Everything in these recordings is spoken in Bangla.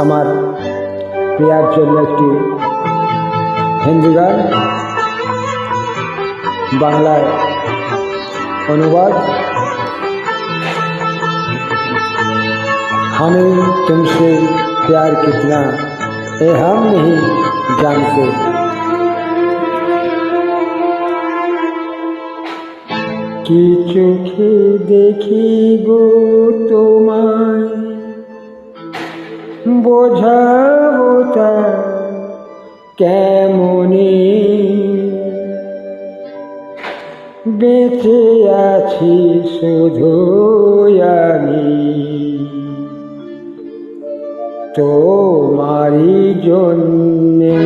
আমার প্রিয়ার জন্য একটি হিন্দি গান বাংলায় অনুবাদ। हमें तुमसे प्यार कितना ये हम नहीं जानते। কি চোখে দেখি গো তোমায়, বোঝাবো তা কেমনে, বেঁচে আছি শুধু আমি तुम्हारी जन्ने।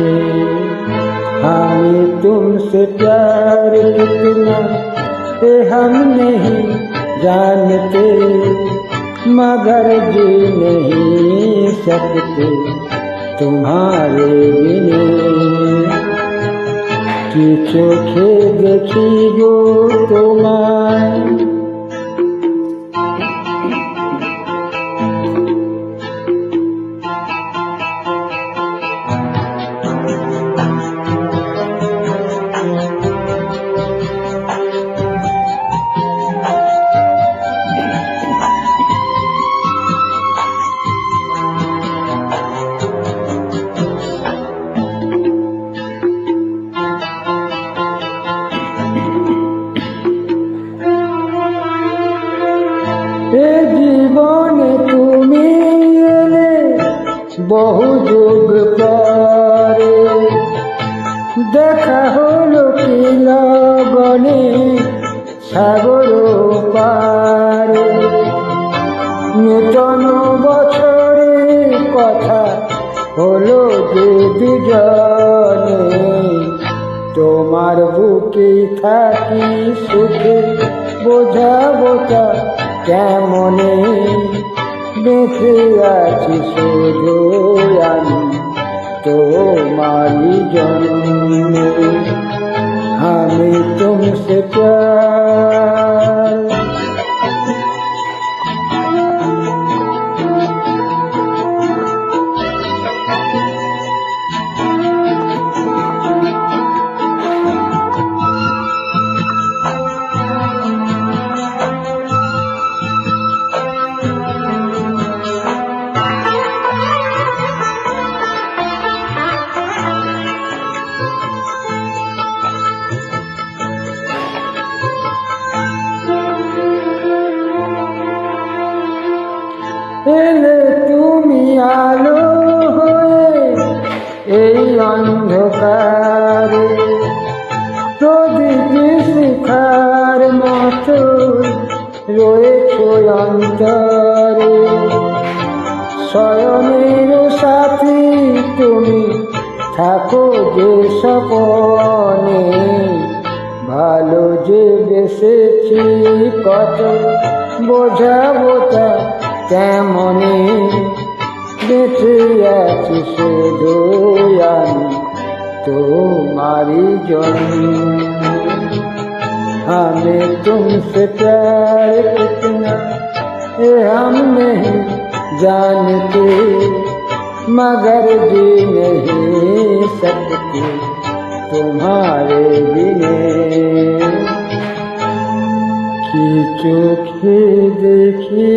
हमें तुमसे प्यार कितना ये हम नहीं जानते, मगर जी नहीं सकते तुम्हारे बिना। कि चोखे देखी गो तुम्हारे, এ জীবনে তুমি এলে বহু যুগ পরে, দেখা হলো কি লগনে সাগর পারে। নূতন বছরের কথা হলো যে দুজনে, তোমার বুকে থাকি সুখে বোঝাবো তা কেমনে, বেঁচে আছি শুধু আমি তোমারি জন্যে। আমি তুমসে প্যার এলে তুমি আলো হয়ে এই অন্ধকারে, প্রদীপ শিখার মতো রয়েছ অন্তরে। শয়নের সাথী তুমি থাকো যে স্বপনে, ভালো যে বেসেছি কত বোঝাবো তা কেমনে, বেঁচে আছি শুধু আমি তোমারি জন্যে। हमें तुमसे प्यार कितना ये हम नहीं जानते, मगर जी नहीं सकते तुम्हारे बिना। कि चोखे देखी